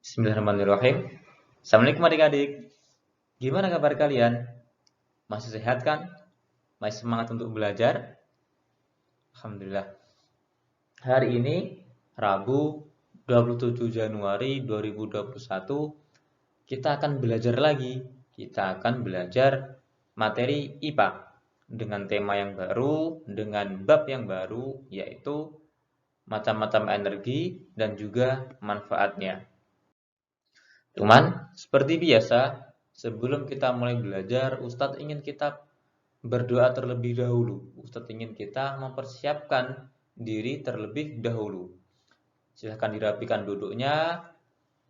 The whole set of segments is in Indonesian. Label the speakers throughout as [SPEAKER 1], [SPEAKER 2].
[SPEAKER 1] Bismillahirrahmanirrahim. Assalamualaikum adik-adik. Gimana kabar kalian? Masih sehat kan? Masih semangat untuk belajar? Alhamdulillah. Hari ini Rabu 27 Januari 2021 kita akan belajar lagi. Kita akan belajar materi IPA dengan tema yang baru, dengan bab yang baru, yaitu macam-macam energi dan juga manfaatnya. Cuman, seperti biasa, sebelum kita mulai belajar, Ustadz ingin kita berdoa terlebih dahulu. Ustadz ingin kita mempersiapkan diri terlebih dahulu. Silahkan dirapikan duduknya,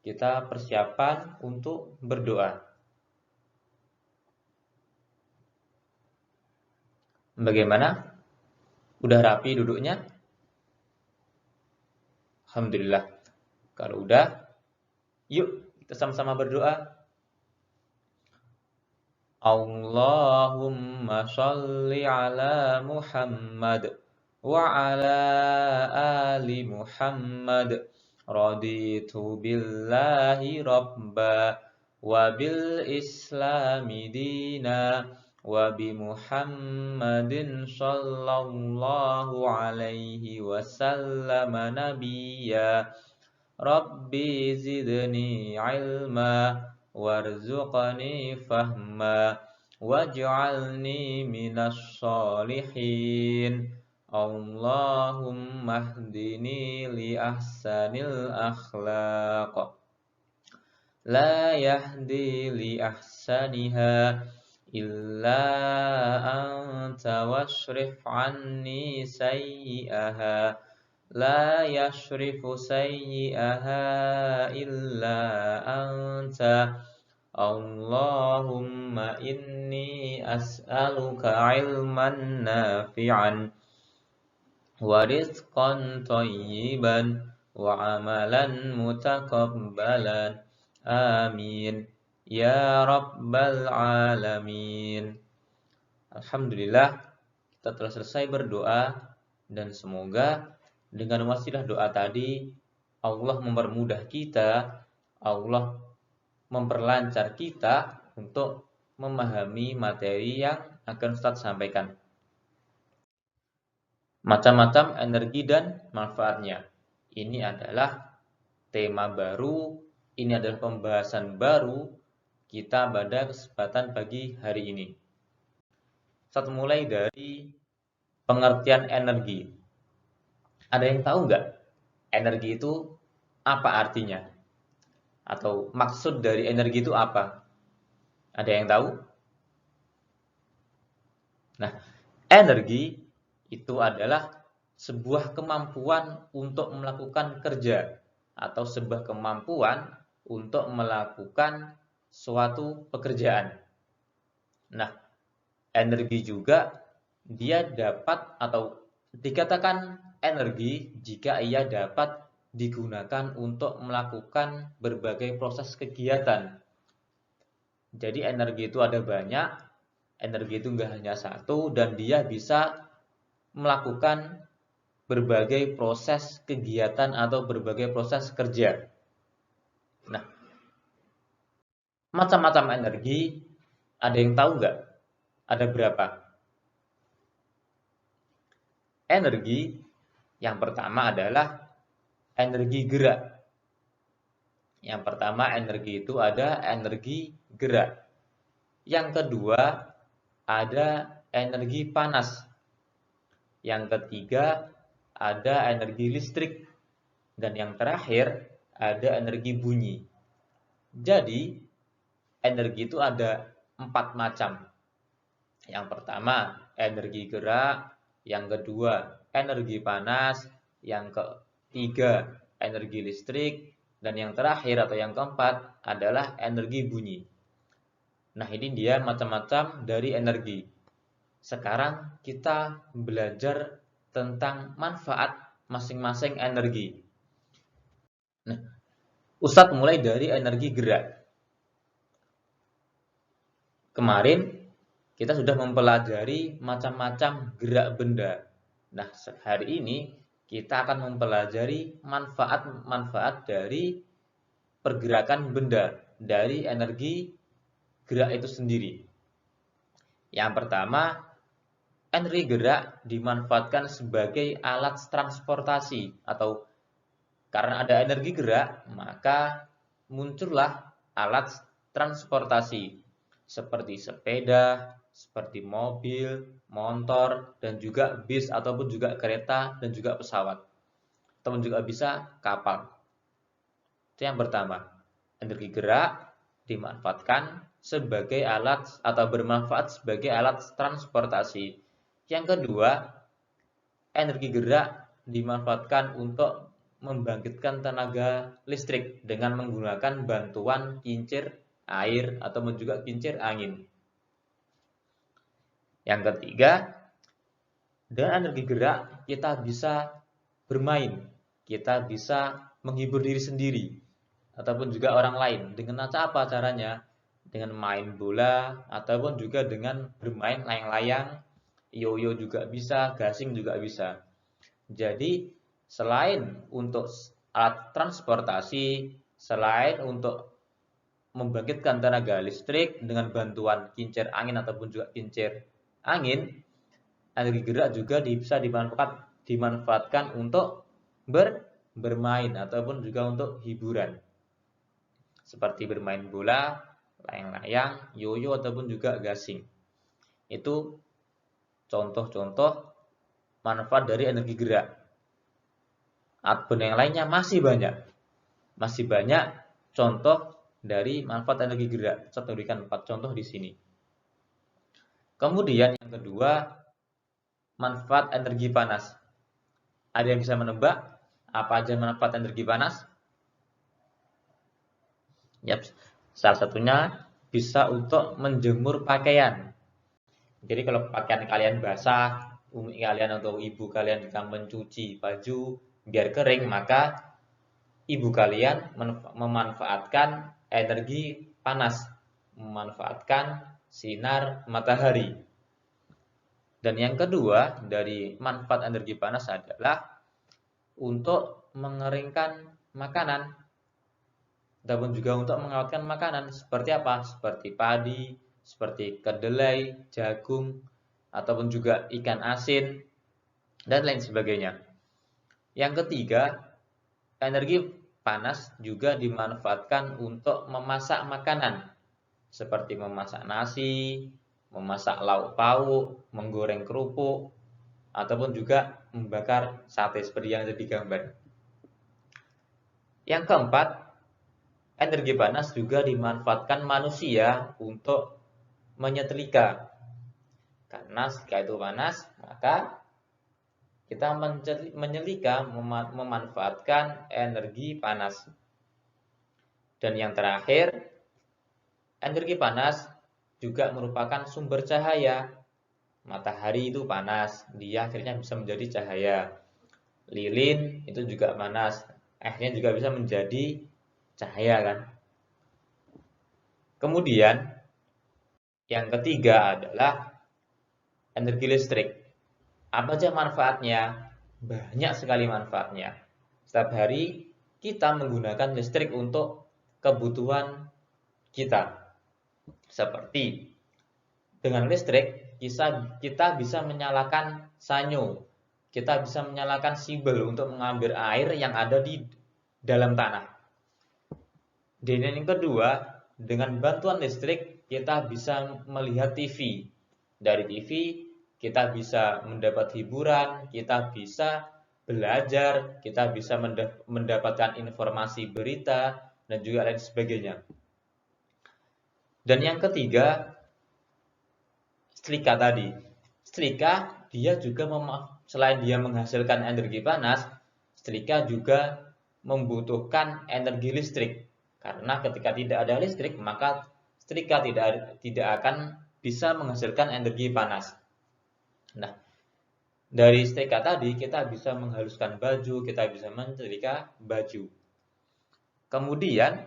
[SPEAKER 1] kita persiapan untuk berdoa. Bagaimana? Udah rapi duduknya? Alhamdulillah. Kalau udah, yuk kita sama-sama berdoa. Allahumma sholli ala Muhammad wa ala ali Muhammad. Raditu billahi rabba wa bil islami dina wa bi Muhammadin sallallahu alaihi wasallam nabiyya. Rabbi zidni ilma warzuqni fahma waj'alni minas sholihin. Allahumma hdini li ahsanil akhlaq la yahdi li ahsaniha illa anta wasrif anni sayyi'aha la yashrifu sayyi'aha illa anta. Allahumma inni as'aluka ilman nafi'an wa rizqan thayyiban wa amalan mutakabbalan. Amin ya rabbal alamin. Alhamdulillah, kita telah selesai berdoa dan semoga dengan wasilah doa tadi Allah mempermudah kita, Allah memperlancar kita untuk memahami materi yang akan Ustadz sampaikan. Macam-macam energi dan manfaatnya. Ini adalah tema baru, ini adalah pembahasan baru kita pada kesempatan pagi hari ini. Ustadz mulai dari pengertian energi. Ada yang tahu nggak energi itu apa artinya? Atau maksud dari energi itu apa? Ada yang tahu? Nah, energi itu adalah sebuah kemampuan untuk melakukan kerja atau sebuah kemampuan untuk melakukan suatu pekerjaan. Nah, energi juga dia dapat atau dikatakan energi jika ia dapat digunakan untuk melakukan berbagai proses kegiatan. Jadi energi itu ada banyak, energi itu enggak hanya satu, dan dia bisa melakukan berbagai proses kegiatan atau berbagai proses kerja. Nah, macam-macam energi, ada yang tahu nggak? Ada berapa? Energi yang pertama adalah energi gerak. Yang pertama energi itu ada energi gerak. Yang kedua ada energi panas. Yang ketiga ada energi listrik. Dan yang terakhir ada energi bunyi. Jadi energi itu ada 4 macam. Yang pertama energi gerak, yang kedua energi panas, yang ketiga energi listrik, dan yang terakhir atau yang keempat adalah energi bunyi. Nah, ini dia macam-macam dari energi. Sekarang kita belajar tentang manfaat masing-masing energi. Nah, Ustadz mulai dari energi gerak. Kemarin kita sudah mempelajari macam-macam gerak benda. Nah, hari ini kita akan mempelajari manfaat-manfaat dari pergerakan benda dari energi gerak itu sendiri. Yang pertama, energi gerak dimanfaatkan sebagai alat transportasi, atau karena ada energi gerak, maka muncullah alat transportasi seperti sepeda, seperti mobil, motor, dan juga bis ataupun juga kereta dan juga pesawat. Ataupun juga bisa kapal. Itu yang pertama. Energi gerak dimanfaatkan sebagai alat atau bermanfaat sebagai alat transportasi. Yang kedua, energi gerak dimanfaatkan untuk membangkitkan tenaga listrik dengan menggunakan bantuan kincir air ataupun juga kincir angin. Yang ketiga, dengan energi gerak kita bisa bermain, kita bisa menghibur diri sendiri ataupun juga orang lain. Dengan apa caranya? Dengan main bola ataupun juga dengan bermain layang-layang, yoyo juga bisa, gasing juga bisa. Jadi selain untuk alat transportasi, selain untuk membangkitkan tenaga listrik dengan bantuan kincir angin ataupun juga kincir angin, energi gerak juga bisa dimanfaatkan untuk bermain ataupun juga untuk hiburan. Seperti bermain bola, layang-layang, yoyo ataupun juga gasing. Itu contoh-contoh manfaat dari energi gerak. Adapun yang lainnya masih banyak. Masih banyak contoh dari manfaat energi gerak. Saya berikan 4 contoh di sini. Kemudian yang kedua, manfaat energi panas. Ada yang bisa menebak apa aja manfaat energi panas? Yap, salah satunya bisa untuk menjemur pakaian. Jadi kalau pakaian kalian basah, umi kalian atau ibu kalian sedang mencuci baju biar kering, maka ibu kalian memanfaatkan energi panas, memanfaatkan sinar matahari. Dan yang kedua dari manfaat energi panas adalah untuk mengeringkan makanan, ataupun juga untuk mengawetkan makanan. Seperti apa? Seperti padi, seperti kedelai, jagung, ataupun juga ikan asin, dan lain sebagainya. Yang ketiga, energi panas juga dimanfaatkan untuk memasak makanan, seperti memasak nasi, memasak lauk pauk, menggoreng kerupuk, ataupun juga membakar sate seperti yang ada di gambar. Yang keempat, energi panas juga dimanfaatkan manusia untuk menyetrika. Karena jika itu panas, maka kita menyelika, memanfaatkan energi panas. Dan yang terakhir, energi panas juga merupakan sumber cahaya. Matahari itu panas, dia akhirnya bisa menjadi cahaya. Lilin itu juga panas, akhirnya juga bisa menjadi cahaya kan. Kemudian yang ketiga adalah energi listrik. Apa aja manfaatnya? Banyak sekali manfaatnya. Setiap hari kita menggunakan listrik untuk kebutuhan kita. Seperti dengan listrik kita bisa menyalakan sanyo, kita bisa menyalakan sibel untuk mengambil air yang ada di dalam tanah. Dan yang kedua, dengan bantuan listrik kita bisa melihat TV. Dari TV kita bisa mendapat hiburan, kita bisa belajar, kita bisa mendapatkan informasi berita, dan juga lain sebagainya. Dan yang ketiga, setrika tadi. Setrika dia juga selain dia menghasilkan energi panas, setrika juga membutuhkan energi listrik. Karena ketika tidak ada listrik, maka setrika tidak akan bisa menghasilkan energi panas. Nah, dari setrika tadi kita bisa menghaluskan baju, kita bisa menyetrika baju. Kemudian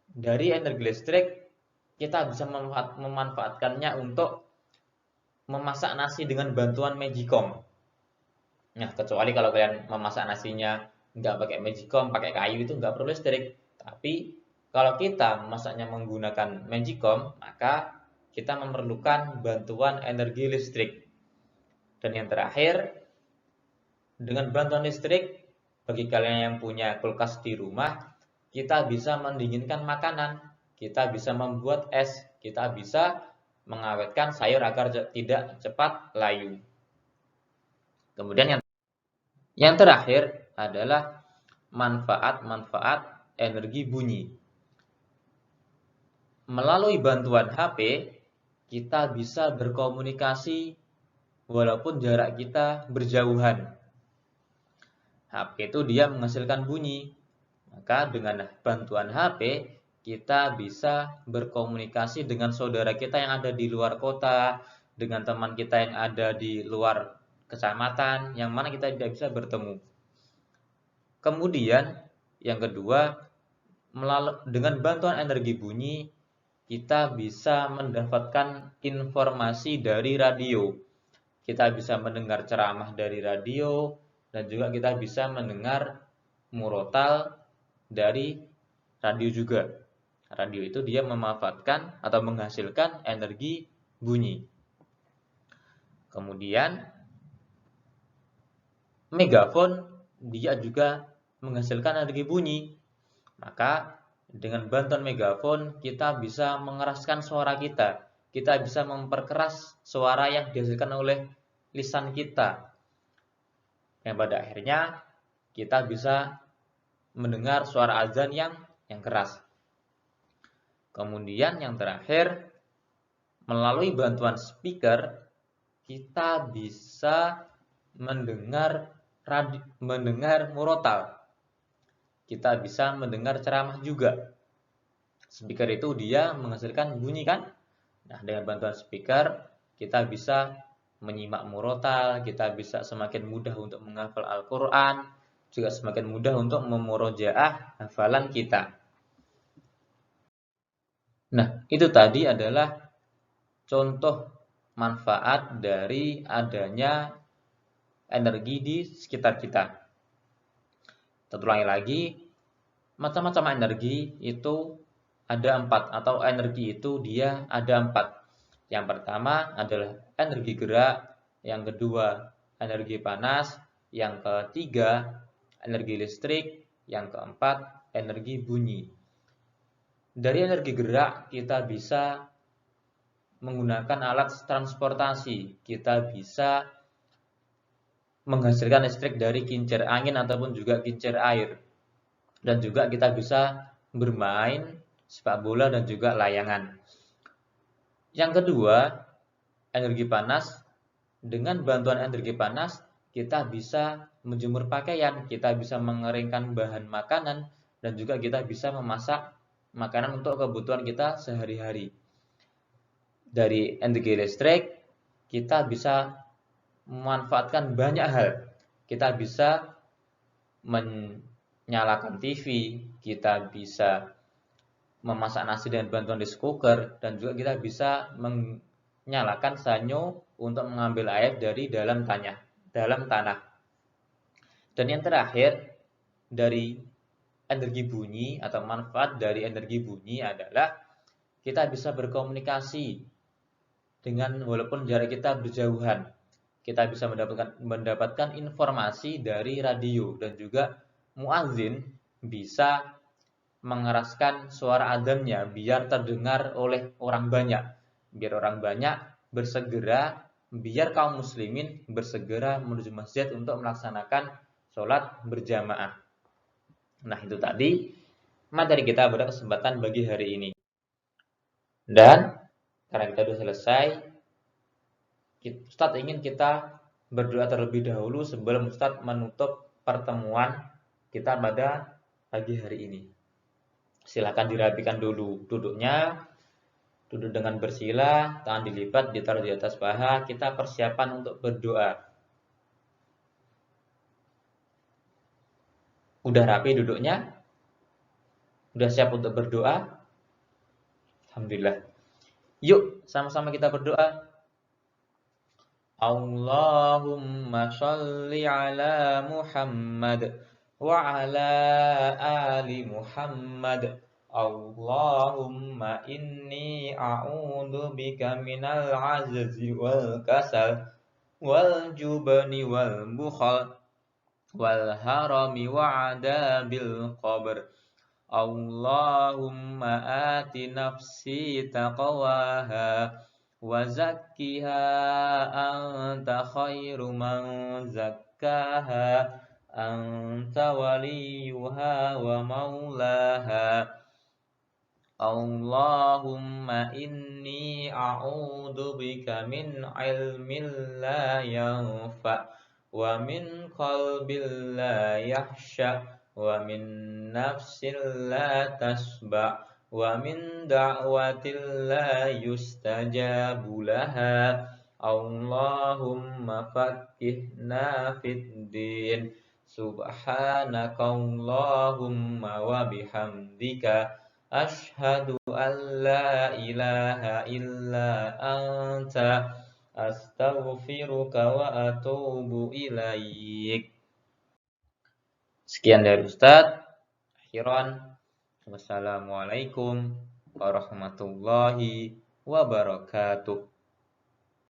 [SPEAKER 1] dari energi listrik kita bisa memanfaatkannya untuk memasak nasi dengan bantuan magicom. Nah, kecuali kalau kalian memasak nasinya nggak pakai magicom, pakai kayu, itu nggak perlu listrik. Tapi kalau kita memasaknya menggunakan Magicom, maka kita memerlukan bantuan energi listrik. Dan yang terakhir, dengan bantuan listrik, bagi kalian yang punya kulkas di rumah, kita bisa mendinginkan makanan, kita bisa membuat es, kita bisa mengawetkan sayur agar tidak cepat layu. Kemudian yang terakhir adalah manfaat-manfaat energi bunyi. Melalui bantuan HP, kita bisa berkomunikasi walaupun jarak kita berjauhan. HP itu dia menghasilkan bunyi. Maka dengan bantuan HP, kita bisa berkomunikasi dengan saudara kita yang ada di luar kota, dengan teman kita yang ada di luar kecamatan, yang mana kita tidak bisa bertemu. Kemudian, yang kedua, dengan bantuan energi bunyi, kita bisa mendapatkan informasi dari radio. Kita bisa mendengar ceramah dari radio, dan juga kita bisa mendengar murotal dari radio juga. Radio itu dia memanfaatkan atau menghasilkan energi bunyi. Kemudian megafon dia juga menghasilkan energi bunyi. Maka dengan bantuan megafon kita bisa mengeraskan suara kita. Kita bisa memperkeras suara yang dihasilkan oleh lisan kita. Yang pada akhirnya kita bisa mendengar suara azan yang keras. Kemudian yang terakhir, melalui bantuan speaker kita bisa mendengar murotal. Kita bisa mendengar ceramah juga. Speaker itu dia menghasilkan bunyi kan? Nah, dengan bantuan speaker kita bisa menyimak murotal, kita bisa semakin mudah untuk menghafal Al-Quran, juga semakin mudah untuk memurojaah hafalan kita. Nah, itu tadi adalah contoh manfaat dari adanya energi di sekitar kita. Kita ulangi lagi, macam-macam energi itu ada 4, atau energi itu dia ada 4. Yang pertama adalah energi gerak, yang kedua energi panas, yang ketiga energi listrik, yang keempat energi bunyi. Dari energi gerak kita bisa menggunakan alat transportasi, kita bisa menghasilkan listrik dari kincir angin ataupun juga kincir air. Dan juga kita bisa bermain sepak bola dan juga layangan. Yang kedua, energi panas. Dengan bantuan energi panas, kita bisa menjemur pakaian, kita bisa mengeringkan bahan makanan, dan juga kita bisa memasak makanan untuk kebutuhan kita sehari-hari. Dari energi listrik, kita bisa memanfaatkan banyak hal. Kita bisa menyalakan TV, kita bisa memasak nasi dengan bantuan rice cooker, dan juga kita bisa menyalakan sanyo untuk mengambil air dari dalam tanah. Dan yang terakhir, dari energi bunyi atau manfaat dari energi bunyi adalah kita bisa berkomunikasi dengan walaupun jarak kita berjauhan. Kita bisa mendapatkan informasi dari radio, dan juga muadzin bisa mengeraskan suara adzannya biar terdengar oleh orang banyak. Biar orang banyak bersegera, biar kaum muslimin bersegera menuju masjid untuk melaksanakan sholat berjamaah. Nah, itu tadi materi kita pada kesempatan bagi hari ini. Dan karena kita sudah selesai, Ustadz ingin kita berdoa terlebih dahulu sebelum Ustadz menutup pertemuan kita pada pagi hari ini. Silakan dirapikan dulu duduknya, duduk dengan bersila, tangan dilipat, ditaruh di atas paha. Kita persiapan untuk berdoa. Udah rapi duduknya? Udah siap untuk berdoa? Alhamdulillah. Yuk, sama-sama kita berdoa. Allahumma shalli ala Muhammad وعلى آل محمد. اللهم إني أعوذ بك من العجز والكسل والجبن والبخل والهرم وعذاب القبر. اللهم آت نفسي تقواها وزكها أنت خير من زكاها أنت وليها ومولاها. اللهم إني أعوذ بك من علم لا ينفع ومن قلب لا يخشع ومن نفس لا تشبع ومن دعوة لا يستجاب لها. اللهم فقهنا في الدين. سبحانك اللهم وبحمدك أشهد أن لا إله إلا أنت أستغفرك وأتوب إليك. Sekian dari Ustadz. Akhiran, wassalamualaikum warahmatullahi wabarakatuh.